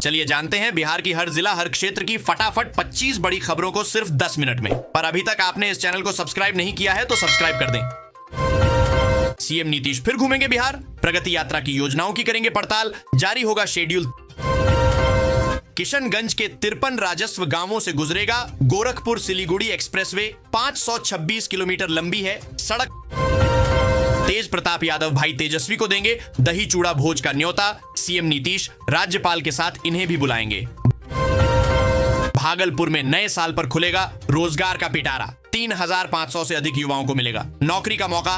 चलिए जानते हैं बिहार की हर जिला हर क्षेत्र की फटाफट 25 बड़ी खबरों को सिर्फ 10 मिनट में। पर अभी तक आपने इस चैनल को सब्सक्राइब नहीं किया है तो सब्सक्राइब कर दें। सीएम नीतीश फिर घूमेंगे बिहार, प्रगति यात्रा की योजनाओं की करेंगे पड़ताल, जारी होगा शेड्यूल। किशनगंज के 53 राजस्व गांवों से गुजरेगा गोरखपुर सिलीगुड़ी एक्सप्रेसवे, 526 किलोमीटर लंबी है सड़क। तेज प्रताप यादव भाई तेजस्वी को देंगे दही चूड़ा भोज का न्योता, सीएम नीतीश राज्यपाल के साथ इन्हें भी बुलाएंगे। भागलपुर में नए साल पर खुलेगा रोजगार का पिटारा, 3500 से अधिक युवाओं को मिलेगा नौकरी का मौका।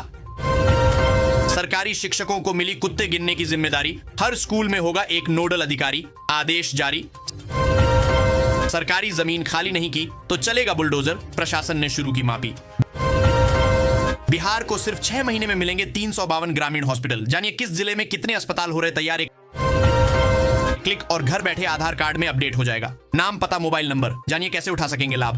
सरकारी शिक्षकों को मिली कुत्ते गिनने की जिम्मेदारी, हर स्कूल में होगा एक नोडल अधिकारी, आदेश जारी। सरकारी जमीन खाली नहीं की तो चलेगा बुलडोजर, प्रशासन ने शुरू की मापी। बिहार को सिर्फ 6 महीने में मिलेंगे 352 ग्रामीण हॉस्पिटल। जानिए किस जिले में कितने अस्पताल हो रहे तैयार, एक क्लिक और घर बैठे आधार कार्ड में अपडेट हो जाएगा। नाम पता मोबाइल नंबर, जानिए कैसे उठा सकेंगे लाभ।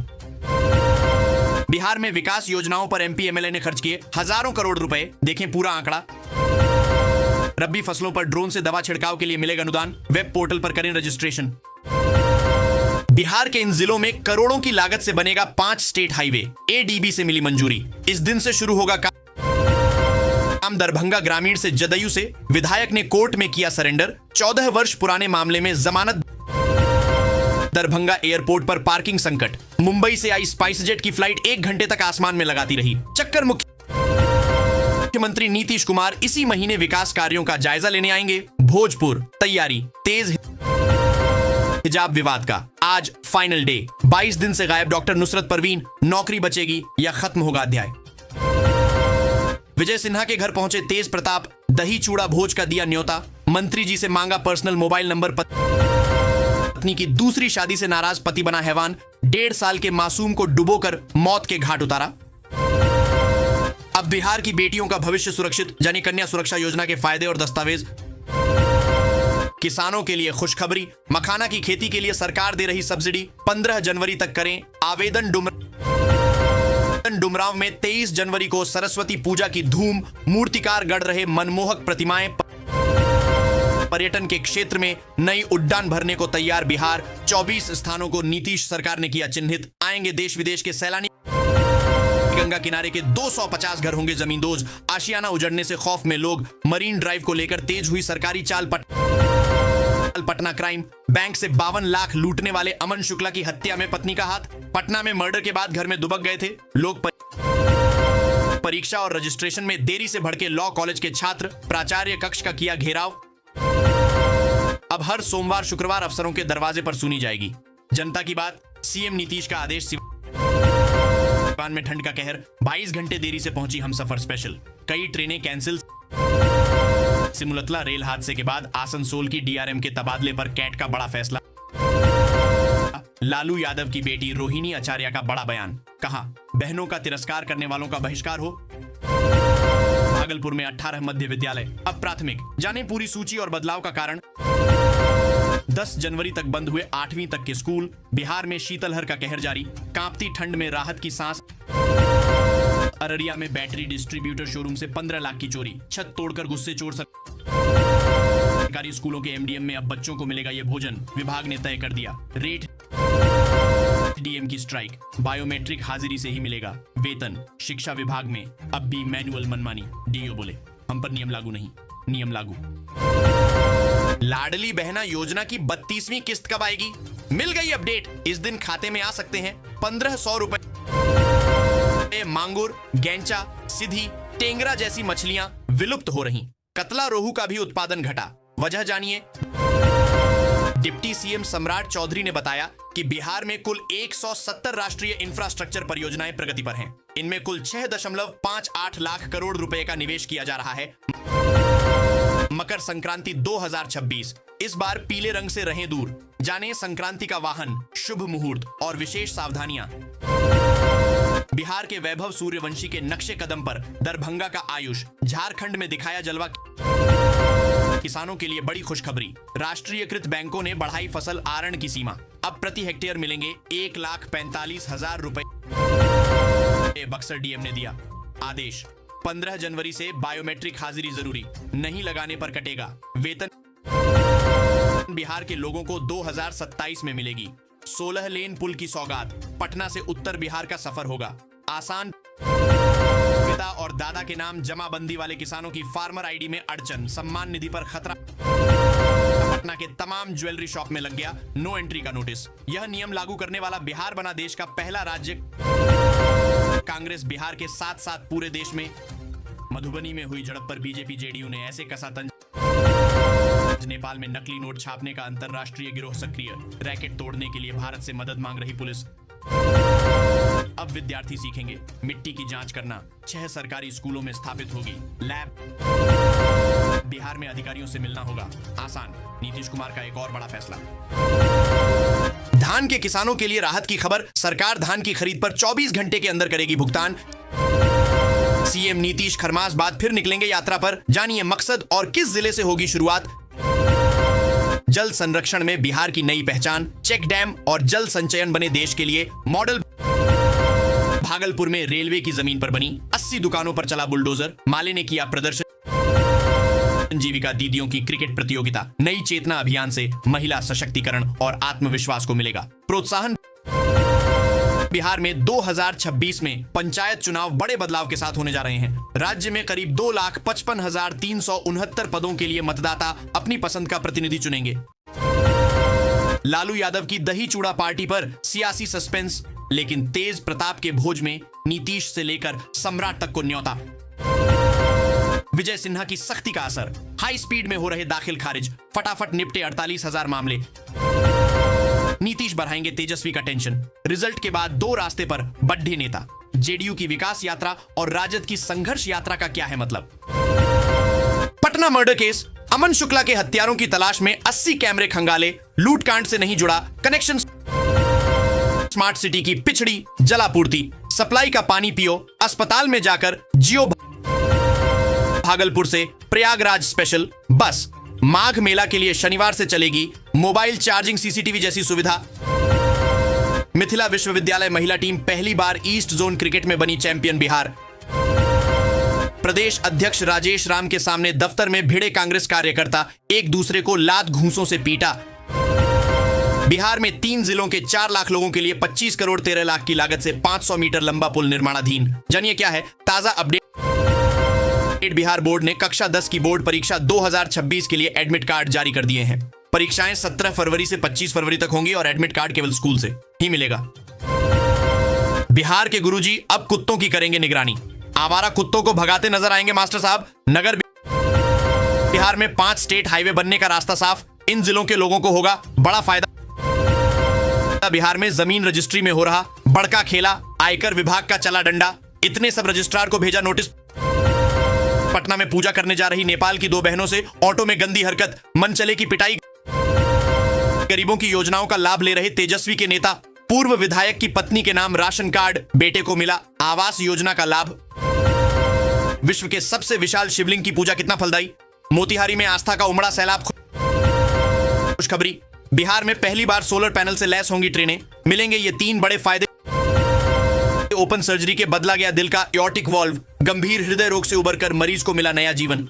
बिहार में विकास योजनाओं पर एमपी एमएलए ने खर्च किए हजारों करोड़ रुपए, देखें पूरा आंकड़ा। रबी फसलों पर ड्रोन से दवा छिड़काव के लिए मिलेगा अनुदान, वेब पोर्टल पर करें रजिस्ट्रेशन। बिहार के इन जिलों में करोड़ों की लागत से बनेगा 5 स्टेट हाईवे, एडीबी से मिली मंजूरी। इस दिन से शुरू होगा काम। दरभंगा ग्रामीण से जदयू से विधायक ने कोर्ट में किया सरेंडर, 14 वर्ष पुराने मामले में जमानत। दरभंगा एयरपोर्ट पर पार्किंग संकट, मुंबई से आई स्पाइस जेट की फ्लाइट 1 घंटे तक आसमान में लगाती रही चक्कर। मुख्यमंत्री नीतीश कुमार इसी महीने विकास कार्यों का जायजा लेने आएंगे भोजपुर, तैयारी तेज। हिजाब विवाद का आज फाइनल डे, 22 दिन से गायब डॉक्टर नुसरत परवीन, नौकरी बचेगी या खत्म होगा अध्याय। विजय सिन्हा के घर पहुंचे तेज प्रताप, दही चूड़ा भोज का दिया न्योता, मंत्री जी से मांगा पर्सनल मोबाइल नंबर। पत्नी की दूसरी शादी से नाराज पति बना हैवान, 1.5 साल के मासूम को डुबोकर मौत के घाट उतारा। अब बिहार की बेटियों का भविष्य सुरक्षित, जानी कन्या सुरक्षा योजना के फायदे और दस्तावेज। किसानों के लिए खुशखबरी, मखाना की खेती के लिए सरकार दे रही सब्सिडी, 15 जनवरी तक करें आवेदन। डुमरांव में 23 जनवरी को सरस्वती पूजा की धूम, मूर्तिकार गढ़ रहे मनमोहक प्रतिमाएं। पर्यटन के क्षेत्र में नई उड़ान भरने को तैयार बिहार, 24 स्थानों को नीतीश सरकार ने किया चिन्हित, आएंगे देश विदेश के सैलानी। गंगा किनारे के 250 घर होंगे जमींदोज, आशियाना उजड़ने से खौफ में लोग। मरीन ड्राइव को लेकर तेज हुई सरकारी चाल। पटना क्राइम, बैंक से 52 लाख लूटने वाले अमन शुक्ला की हत्या में पत्नी का हाथ। पटना में मर्डर के बाद घर में दुबक गए थे लोग। परीक्षा और रजिस्ट्रेशन में देरी से भड़के लॉ कॉलेज के छात्र, प्राचार्य कक्ष का किया घेराव। अब हर सोमवार शुक्रवार अफसरों के दरवाजे पर सुनी जाएगी जनता की बात, सीएम नीतीश का आदेश। सिवान में ठंड का कहर, 22 घंटे देरी से पहुंची हमसफर स्पेशल, कई ट्रेनें कैंसिल। सिमुलतला रेल हादसे के बाद आसनसोल की डीआरएम के तबादले पर कैट का बड़ा फैसला। लालू यादव की बेटी रोहिणी आचार्य का बड़ा बयान, कहा बहनों का तिरस्कार करने वालों का बहिष्कार हो। भागलपुर में 18 मध्य विद्यालय अब प्राथमिक, जाने पूरी सूची और बदलाव का कारण। 10 जनवरी तक बंद हुए 8वीं तक के स्कूल। बिहार में शीतलहर का कहर जारी, कांपती ठंड में राहत की सांस। अररिया में बैटरी डिस्ट्रीब्यूटर शोरूम से 15 लाख की चोरी, छत तोड़कर गुस्से चोर। सरकारी स्कूलों के एमडीएम में अब बच्चों को मिलेगा ये भोजन, विभाग ने तय कर दिया रेट। डीएम की स्ट्राइक, बायोमेट्रिक हाजिरी से ही मिलेगा वेतन। शिक्षा विभाग में अब भी मैनुअल मनमानी, डीओ बोले हम पर नियम लागू नहीं, नियम लागू। लाडली बहना योजना की 32वीं किस्त कब आएगी, मिल गई अपडेट, इस दिन खाते में आ सकते हैं 1500 रुपए। मांगुर, गैंचा, सिधी, टेंगरा जैसी मछलियां विलुप्त हो रही, कतला रोहू का भी उत्पादन घटा, वजह जानिए। डिप्टी सीएम सम्राट चौधरी ने बताया कि बिहार में कुल 170 राष्ट्रीय इंफ्रास्ट्रक्चर परियोजनाएं प्रगति पर हैं। इनमें कुल 6.58 लाख करोड़ रुपए का निवेश किया जा रहा है। मकर संक्रांति 2026 इस बार पीले रंग से रहें दूर, जाने संक्रांति का वाहन, शुभ मुहूर्त और विशेष सावधानियां। बिहार के वैभव सूर्यवंशी के नक्शे कदम पर दरभंगा का आयुष, झारखंड में दिखाया जलवा। किसानों के लिए बड़ी खुशखबरी, राष्ट्रीयकृत बैंकों ने बढ़ाई फसल आवरण की सीमा, अब प्रति हेक्टेयर मिलेंगे 1,45,000 रुपए। बक्सर डीएम ने दिया आदेश, 15 जनवरी से बायोमेट्रिक हाजिरी जरूरी, नहीं लगाने पर कटेगा वेतन। बिहार के लोगों को 2027 में मिलेगी। 16 लेन पुल की सौगात, पटना से उत्तर बिहार का सफर होगा आसान। पिता और दादा के नाम जमाबंदी वाले किसानों की फार्मर आईडी में अड़चन, सम्मान निधि पर खतरा। पटना के तमाम ज्वेलरी शॉप में लग गया नो एंट्री का नोटिस। यह नियम लागू करने वाला बिहार बना देश का पहला राज्य। कांग्रेस बिहार के साथ साथ पूरे देश में। मधुबनी में हुई झड़प पर बीजेपी जेडीयू ने ऐसे कसा तंज। नेपाल में नकली नोट छापने का अंतरराष्ट्रीय गिरोह सक्रिय, रैकेट तोड़ने के लिए भारत से मदद मांग रही पुलिस। अब विद्यार्थी सीखेंगे मिट्टी की जांच करना, 6 सरकारी स्कूलों में स्थापित होगी लैब। बिहार में अधिकारियों से मिलना होगा आसान, नीतीश कुमार का एक और बड़ा फैसला। धान के किसानों के लिए राहत की खबर, सरकार धान की खरीद पर 24 घंटे के अंदर करेगी भुगतान। सीएम नीतीश खरमास बाद फिर निकलेंगे यात्रा पर, जानिए मकसद और किस जिले से होगी शुरुआत। जल संरक्षण में बिहार की नई पहचान, चेक डैम और जल संचयन बने देश के लिए मॉडल। भागलपुर में रेलवे की जमीन पर बनी 80 दुकानों पर चला बुलडोजर, माले ने किया प्रदर्शन। जीविका दीदियों की क्रिकेट प्रतियोगिता, नई चेतना अभियान से महिला सशक्तिकरण और आत्मविश्वास को मिलेगा प्रोत्साहन। बिहार में 2026 में पंचायत चुनाव बड़े बदलाव के साथ होने जा रहे हैं। राज्य में करीब 2,55,369 पदों के लिए मतदाता अपनी पसंद का प्रतिनिधि चुनेंगे। लालू यादव की दही चूड़ा पार्टी पर सियासी सस्पेंस, लेकिन तेज प्रताप के भोज में नीतीश से लेकर सम्राट तक को न्योता। विजय सिन्हा की सख्ती का असर, हाई स्पीड में हो रहे दाखिल खारिज, फटाफट निपटे 48,000 मामले। नीतीश बढ़ाएंगे तेजस्वी का टेंशन, रिजल्ट के बाद 2 रास्ते पर बढ़े नेता। जेडीयू की विकास यात्रा और राजद की संघर्ष यात्रा का क्या है मतलब। पटना मर्डर केस, अमन शुक्ला के हत्यारों की तलाश में 80 कैमरे खंगाले, लूटकांड से नहीं जुड़ा कनेक्शन। स्मार्ट सिटी की पिछड़ी जलापूर्ति, सप्लाई का पानी पियो, अस्पताल में जाकर जियो। भागलपुर से प्रयागराज स्पेशल बस, माघ मेला के लिए शनिवार से चलेगी मोबाइल चार्जिंग सीसीटीवी जैसी सुविधा। मिथिला विश्वविद्यालय महिला टीम पहली बार ईस्ट जोन क्रिकेट में बनी चैंपियन बिहार। प्रदेश अध्यक्ष राजेश राम के सामने दफ्तर में भिड़े कांग्रेस कार्यकर्ता, एक दूसरे को लात घूंसों से पीटा। बिहार में 3 जिलों के 4 लाख लोगों के लिए 25 करोड़ 13 लाख की लागत से 500 मीटर लंबा पुल निर्माणाधीन। जानिए क्या है ताजा अपडेट। बिहार बोर्ड ने कक्षा 10 की बोर्ड परीक्षा 2026 के लिए एडमिट कार्ड जारी कर दिए हैं। परीक्षाएं 17 फरवरी से 25 फरवरी तक होंगी और एडमिट कार्ड केवल स्कूल से ही मिलेगा। बिहार के गुरुजी अब कुत्तों की करेंगे निगरानी, आवारा कुत्तों को भगाते नजर आएंगे मास्टर साहब। नगर बिहार में 5 स्टेट हाईवे बनने का रास्ता साफ, इन जिलों के लोगों को होगा बड़ा फायदा। बिहार में जमीन रजिस्ट्री में हो रहा बड़का खेला, आयकर विभाग का चला डंडा, इतने सब रजिस्ट्रार को भेजा नोटिस। पटना में पूजा करने जा रही नेपाल की 2 बहनों से ऑटो में गंदी हरकत, मन चले की पिटाई। गरीबों की योजनाओं का लाभ ले रहे तेजस्वी के नेता, पूर्व विधायक की पत्नी के नाम राशन कार्ड, बेटे को मिला आवास योजना का लाभ। विश्व के सबसे विशाल शिवलिंग की पूजा कितना फलदायी, मोतिहारी में आस्था का उमड़ा सैलाब। खुशखबरी, बिहार में पहली बार सोलर पैनल से लैस होंगी ट्रेनें, मिलेंगे ये 3 बड़े फायदे। ओपन सर्जरी के बदला गया दिल का एओर्टिक वाल्व, गंभीर हृदय रोग से उबरकर मरीज को मिला नया जीवन।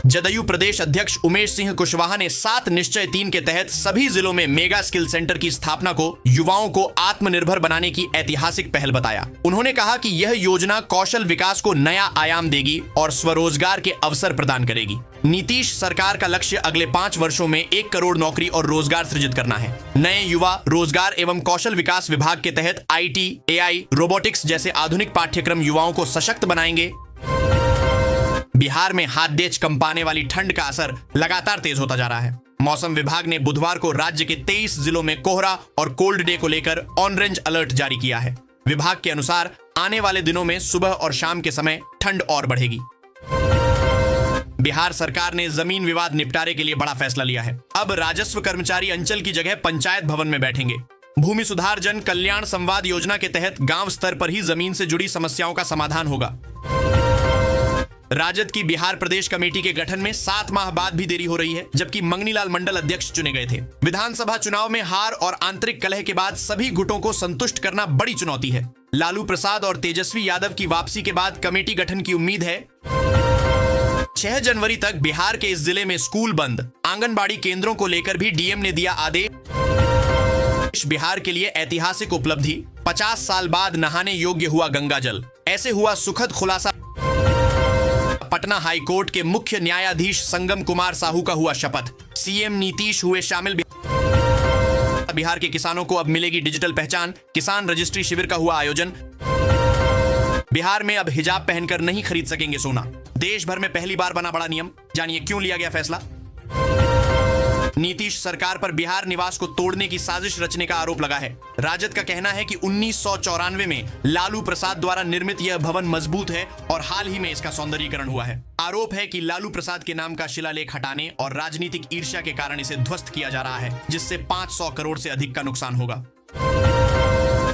जदयू प्रदेश अध्यक्ष उमेश सिंह कुशवाहा ने 7 निश्चय 3 के तहत सभी जिलों में मेगा स्किल सेंटर की स्थापना को युवाओं को आत्मनिर्भर बनाने की ऐतिहासिक पहल बताया। उन्होंने कहा कि यह योजना कौशल विकास को नया आयाम देगी और स्वरोजगार के अवसर प्रदान करेगी। नीतीश सरकार का लक्ष्य अगले 5 वर्षों में 1 करोड़ नौकरी और रोजगार सृजित करना है। नए युवा रोजगार एवं कौशल विकास विभाग के तहत IT, AI, रोबोटिक्स जैसे आधुनिक पाठ्यक्रम युवाओं को सशक्त बनाएंगे। बिहार में हाथ डेच कंपाने वाली ठंड का असर लगातार तेज होता जा रहा है। मौसम विभाग ने बुधवार को राज्य के 23 जिलों में कोहरा और कोल्ड डे को लेकर ऑरेंज अलर्ट जारी किया है। विभाग के अनुसार आने वाले दिनों में सुबह और शाम के समय ठंड और बढ़ेगी। बिहार सरकार ने जमीन विवाद निपटारे के लिए बड़ा फैसला लिया है। अब राजस्व कर्मचारी अंचल की जगह पंचायत भवन में बैठेंगे। भूमि सुधार जन कल्याण संवाद योजना के तहत गांव स्तर पर ही जमीन से जुड़ी समस्याओं का समाधान होगा। राजद की बिहार प्रदेश कमेटी के गठन में 7 माह बाद भी देरी हो रही है, जबकि मंगनीलाल मंडल अध्यक्ष चुने गए थे। विधानसभा चुनाव में हार और आंतरिक कलह के बाद सभी गुटों को संतुष्ट करना बड़ी चुनौती है। लालू प्रसाद और तेजस्वी यादव की वापसी के बाद कमेटी गठन की उम्मीद है। 6 जनवरी तक बिहार के इस जिले में स्कूल बंद। आंगनबाड़ी केंद्रों को लेकर भी डीएम ने दिया आदेश। बिहार के लिए ऐतिहासिक उपलब्धि, 50 साल बाद नहाने योग्य हुआ गंगा जल। ऐसे हुआ सुखद खुलासा। पटना हाईकोर्ट के मुख्य न्यायाधीश संगम कुमार साहू का हुआ शपथ। सीएम नीतीश हुए शामिल। बिहार के किसानों को अब मिलेगी डिजिटल पहचान। किसान रजिस्ट्री शिविर का हुआ आयोजन। बिहार में अब हिजाब पहनकर नहीं खरीद सकेंगे सोना। देश भर में पहली बार बना बड़ा नियम, जानिए क्यों लिया गया फैसला। नीतीश सरकार पर बिहार निवास को तोड़ने की साजिश रचने का आरोप लगा है। राजद का कहना है कि 1994 में लालू प्रसाद द्वारा निर्मित यह भवन मजबूत है और हाल ही में इसका सौंदर्यीकरण हुआ है। आरोप है कि लालू प्रसाद के नाम का शिलालेख हटाने और राजनीतिक ईर्ष्या के कारण इसे ध्वस्त किया जा रहा है, जिससे 500 करोड़ से अधिक का नुकसान होगा।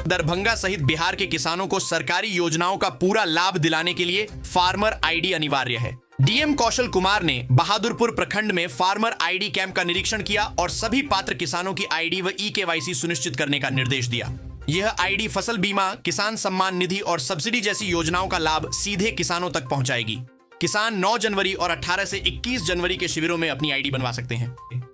दरभंगा सहित बिहार के किसानों को सरकारी योजनाओं का पूरा लाभ दिलाने के लिए फार्मर आईडी अनिवार्य है। डीएम कौशल कुमार ने बहादुरपुर प्रखंड में फार्मर आईडी कैंप का निरीक्षण किया और सभी पात्र किसानों की आईडी व ई-केवाईसी सुनिश्चित करने का निर्देश दिया। यह आईडी फसल बीमा, किसान सम्मान निधि और सब्सिडी जैसी योजनाओं का लाभ सीधे किसानों तक पहुंचाएगी। किसान 9 जनवरी और 18 से 21 जनवरी के शिविरों में अपनी आईडी बनवा सकते हैं।